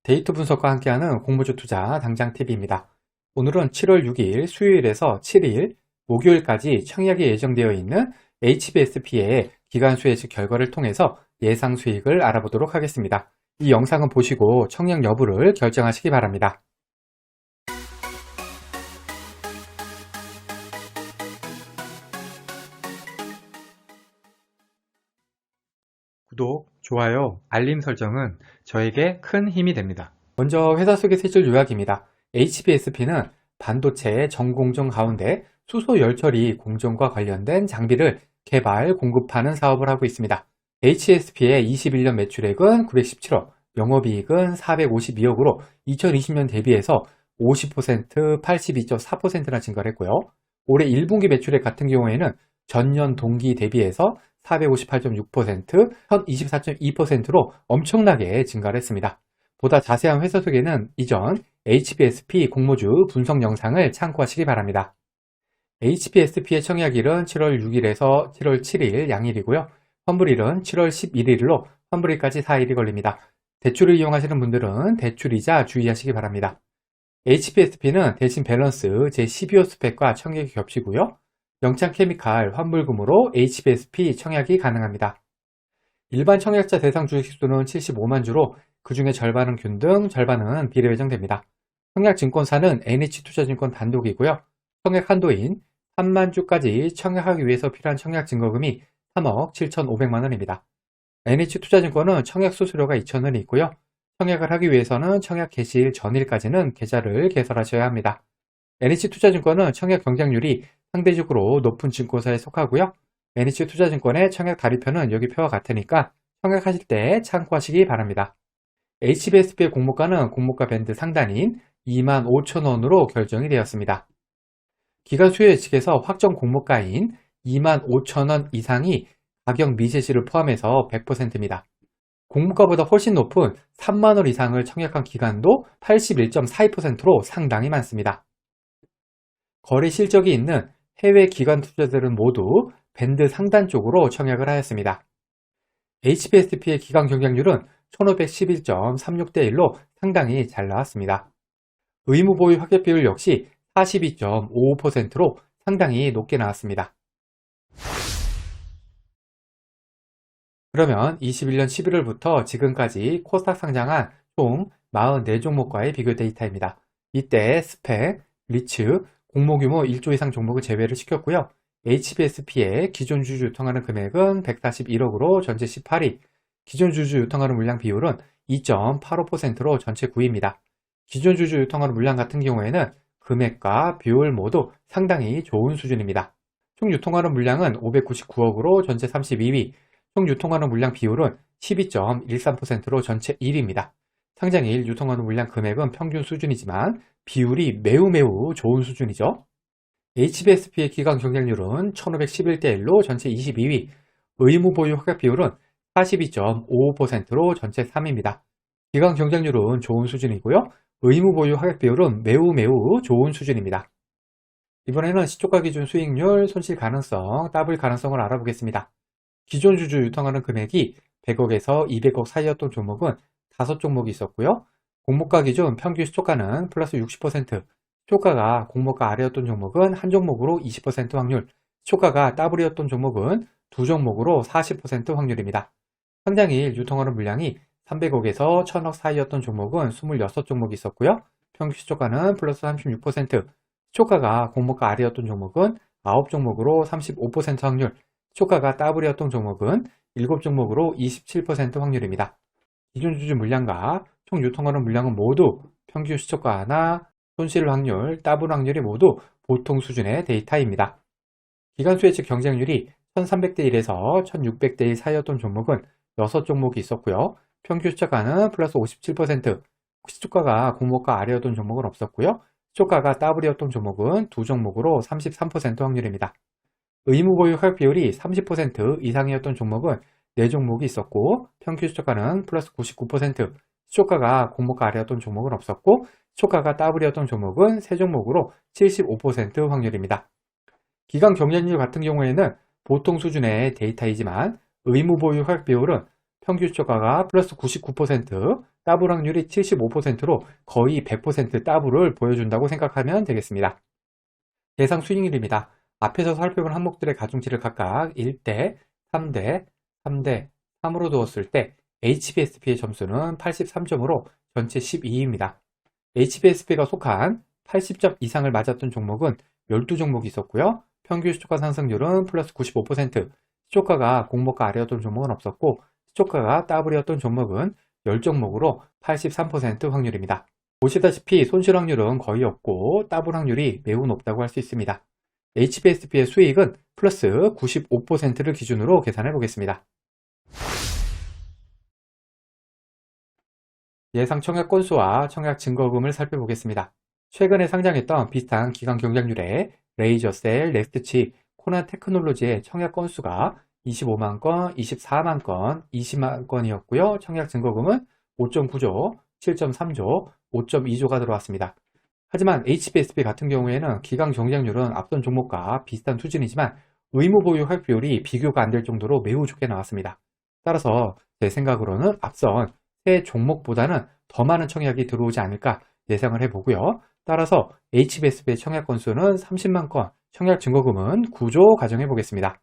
데이터 분석과 함께하는 공모주 투자 당장 팁입니다. 오늘은 7월 6일 수요일에서 7일 목요일까지 청약이 예정되어 있는 HBSP의 기간 수혜직 결과를 통해서 예상 수익을 알아보도록 하겠습니다. 이 영상은 보시고 청약 여부를 결정하시기 바랍니다. 구독, 좋아요, 알림 설정은 저에게 큰 힘이 됩니다. 먼저 회사 속의 세 줄 요약입니다. HBSP는 반도체 전공정 가운데 수소 열처리 공정과 관련된 장비를 개발, 공급하는 사업을 하고 있습니다. HBSP의 21년 매출액은 917억, 영업이익은 452억으로 2020년 대비해서 50%, 82.4%나 증가를 했고요. 올해 1분기 매출액 같은 경우에는 전년 동기 대비해서 458.6%, 1024.2%로 엄청나게 증가를 했습니다. 보다 자세한 회사 소개는 이전 HBSP 공모주 분석 영상을 참고하시기 바랍니다. HBSP의 청약일은 7월 6일에서 7월 7일 양일이고요. 환불일은 7월 11일로 환불일까지 4일이 걸립니다. 대출을 이용하시는 분들은 대출이자 주의하시기 바랍니다. HBSP는 대신 밸런스 제12호 스펙과 청약이 겹치고요. 영창케미칼 환불금으로 HBSP 청약이 가능합니다. 일반 청약자 대상 주식수는 75만 주로 그 중에 절반은 균등, 절반은 비례배정됩니다. 청약증권사는 NH투자증권 단독이고요. 청약 한도인 3만 주까지 청약하기 위해서 필요한 청약증거금이 3억 7,500만 원입니다. NH투자증권은 청약 수수료가 2,000원이 있고요. 청약을 하기 위해서는 청약 개시일 전일까지는 계좌를 개설하셔야 합니다. NH투자증권은 청약 경쟁률이 상대적으로 높은 증권사에 속하고요. NH투자증권의 청약 다리표는 여기 표와 같으니까 청약하실 때 참고하시기 바랍니다. HBSP의 공모가는 공모가 밴드 상단인 25,000원으로 결정이 되었습니다. 기간 수요 예측에서 확정 공모가인 25,000원 이상이 가격 미제시를 포함해서 100%입니다. 공모가보다 훨씬 높은 3만원 이상을 청약한 기간도 81.42%로 상당히 많습니다. 거래 실적이 있는 해외 기관 투자자들은 모두 밴드 상단 쪽으로 청약을 하였습니다. HBSP의 기간 경쟁률은 1511.36대 1로 상당히 잘 나왔습니다. 의무 보유 확액 비율 역시 42.55%로 상당히 높게 나왔습니다. 그러면 21년 11월부터 지금까지 코스닥 상장한 총 44종목과의 비교 데이터입니다. 이때 스펙, 리츠, 공모규모 1조 이상 종목을 제외를 시켰고요. HBSP의 기존 주주 유통하는 금액은 141억으로 전체 18위, 기존 주주 유통하는 물량 비율은 2.85%로 전체 9위입니다. 기존 주주 유통하는 물량 같은 경우에는 금액과 비율 모두 상당히 좋은 수준입니다. 총 유통하는 물량은 599억으로 전체 32위, 총 유통하는 물량 비율은 12.13%로 전체 1위입니다. 상장일 유통하는 물량 금액은 평균 수준이지만 비율이 매우 좋은 수준이죠. HBSP의 기간 경쟁률은 1511대 1로 전체 22위, 의무 보유 확약 비율은 42.55%로 전체 3위입니다. 기간 경쟁률은 좋은 수준이고요. 의무 보유 확약 비율은 매우 좋은 수준입니다. 이번에는 시초가 기준 수익률, 손실 가능성, 더블 가능성을 알아보겠습니다. 기존 주주 유통하는 금액이 100억에서 200억 사이였던 종목은 5종목이 있었고요. 공모가 기준 평균 시초가는 플러스 60%, 시초가가 공모가 아래였던 종목은 한 종목으로 20% 확률, 시초가가 더블이었던 종목은 두 종목으로 40% 확률입니다. 상장일 유통하는 물량이 300억에서 1000억 사이였던 종목은 26종목이 있었고요. 평균 시초가는 플러스 36%, 시초가가 공모가 아래였던 종목은 9종목으로 35% 확률, 시초가가 더블이었던 종목은 7종목으로 27% 확률입니다. 기존 주주 물량과 총 유통하는 물량은 모두 평균 시초가나 손실 확률, 더블 확률이 모두 보통 수준의 데이터입니다. 기간 수혜측 경쟁률이 1300대 1에서 1600대 1 사이였던 종목은 6종목이 있었고요. 평균 시초가는 플러스 57%, 시초가가 공모가 아래였던 종목은 없었고요. 시초가가 더블이었던 종목은 두 종목으로 33% 확률입니다. 의무 보유 확약 비율이 30% 이상이었던 종목은 4종목이 있었고 평균 시초가는 플러스 99%, 시초가가 공모가 아래였던 종목은 없었고 시초가가 더블이었던 종목은 3종목으로 75% 확률입니다. 기간 경쟁률 같은 경우에는 보통 수준의 데이터이지만 의무 보유 확약 비율은 평균 수초가가 플러스 99%, 따블 확률이 75%로 거의 100% 따블을 보여준다고 생각하면 되겠습니다. 예상 수익률입니다. 앞에서 살펴본 항목들의 가중치를 각각 1대, 3대, 3대, 3으로 두었을 때 HBSP의 점수는 83점으로 전체 12위입니다. HBSP가 속한 80점 이상을 맞았던 종목은 12종목이 있었고요. 평균 시초가 상승률은 플러스 95%, 시초가가 공모가 아래였던 종목은 없었고 시초가가 더블이었던 종목은 10종목으로 83% 확률입니다. 보시다시피 손실 확률은 거의 없고 더블 확률이 매우 높다고 할 수 있습니다. HBSP의 수익은 플러스 95%를 기준으로 계산해 보겠습니다. 예상 청약 건수와 청약 증거금을 살펴보겠습니다. 최근에 상장했던 비슷한 기간 경쟁률의 레이저셀, 넥스트칩, 코난 테크놀로지의 청약 건수가 25만 건, 24만 건, 20만 건이었고요. 청약 증거금은 5.9조, 7.3조, 5.2조가 들어왔습니다. 하지만 HBSP 같은 경우에는 기간 경쟁률은 앞선 종목과 비슷한 수준이지만 의무 보유 활 비율이 비교가 안 될 정도로 매우 좋게 나왔습니다. 따라서 제 생각으로는 앞선 세 종목보다는 더 많은 청약이 들어오지 않을까 예상을 해보고요. 따라서 HBSP의 청약 건수는 30만 건, 청약 증거금은 9조 가정해 보겠습니다.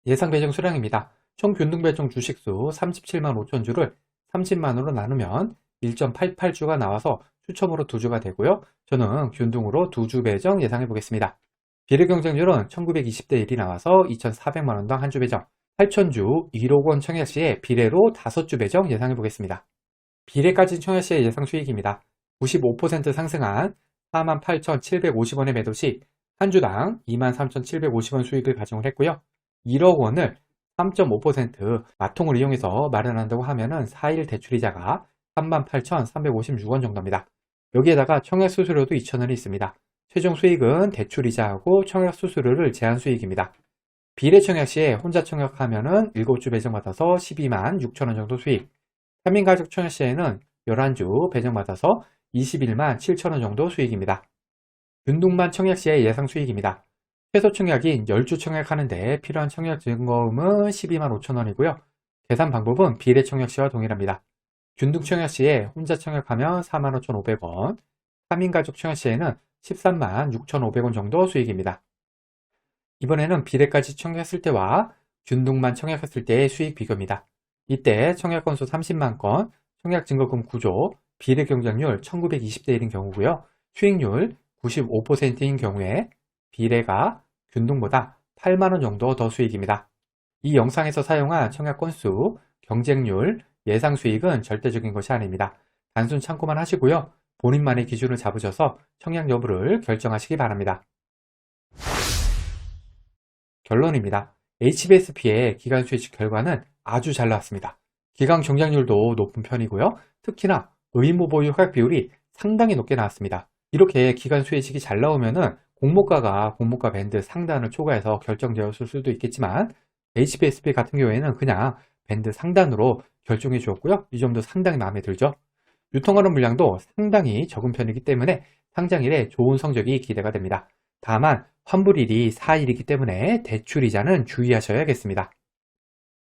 예상 배정 수량입니다. 총 균등 배정 주식수 37만 5천 주를 30만으로 나누면 1.88주가 나와서 추첨으로 2주가 되고요. 저는 균등으로 2주 배정 예상해 보겠습니다. 비례 경쟁률은 1920대 1이 나와서 2,400만원당 한 주 배정, 8,000주 1억 원 청약 시에 비례로 5주 배정 예상해 보겠습니다. 비례까지 청약 시의 예상 수익입니다. 95% 상승한 48,750원의 매도 시 한 주당 23,750원 수익을 가정을 했고요. 1억 원을 3.5% 마통을 이용해서 마련한다고 하면은 4일 대출이자가 38,356원 정도입니다. 여기에다가 청약 수수료도 2,000원이 있습니다. 최종 수익은 대출이자하고 청약 수수료를 제한 수익입니다. 비례 청약 시에 혼자 청약하면은 7주 배정받아서 12만 6천원 정도 수익, 3인 가족 청약 시에는 11주 배정받아서 21만 7천원 정도 수익입니다. 균등반 청약 시의 예상 수익입니다. 최소 청약인 10주 청약하는데 필요한 청약 증거금은 12만 5천원이고요. 계산 방법은 비례 청약 시와 동일합니다. 균등 청약 시에 혼자 청약하면 4만 5,500원, 3인 가족 청약 시에는 13만 6,500원 정도 수익입니다. 이번에는 비례까지 청약했을 때와 균등만 청약했을 때의 수익 비교입니다. 이때 청약 건수 30만 건, 청약 증거금 9조, 비례 경쟁률 1920대 1인 경우고요. 수익률 95%인 경우에 비례가 균등보다 8만원 정도 더 수익입니다. 이 영상에서 사용한 청약 건수, 경쟁률, 예상 수익은 절대적인 것이 아닙니다. 단순 참고만 하시고요. 본인만의 기준을 잡으셔서 청약 여부를 결정하시기 바랍니다. 결론입니다. HBSP의 기간 수익 결과는 아주 잘 나왔습니다. 기간 경쟁률도 높은 편이고요. 특히나 의무 보유 활 비율이 상당히 높게 나왔습니다. 이렇게 기간 수익이 잘 나오면은 공모가가 공모가 밴드 상단을 초과해서 결정되었을 수도 있겠지만 HBSP 같은 경우에는 그냥 밴드 상단으로 결정해 주었고요. 이 점도 상당히 마음에 들죠. 유통하는 물량도 상당히 적은 편이기 때문에 상장일에 좋은 성적이 기대가 됩니다. 다만 환불일이 4일이기 때문에 대출이자는 주의하셔야겠습니다.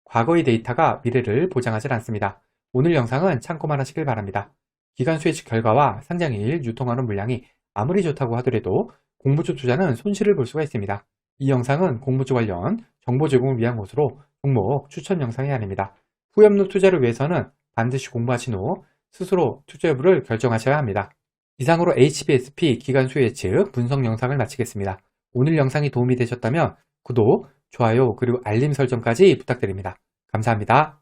과거의 데이터가 미래를 보장하지 않습니다. 오늘 영상은 참고만 하시길 바랍니다. 기간 수익 결과와 상장일 유통하는 물량이 아무리 좋다고 하더라도 공모주 투자는 손실을 볼 수가 있습니다. 이 영상은 공모주 관련 정보 제공을 위한 것으로 종목 추천 영상이 아닙니다. 후업무 투자를 위해서는 반드시 공부하신 후 스스로 투자 여부를 결정하셔야 합니다. 이상으로 HBSP 기간 수익 예측 분석 영상을 마치겠습니다. 오늘 영상이 도움이 되셨다면 구독, 좋아요, 그리고 알림 설정까지 부탁드립니다. 감사합니다.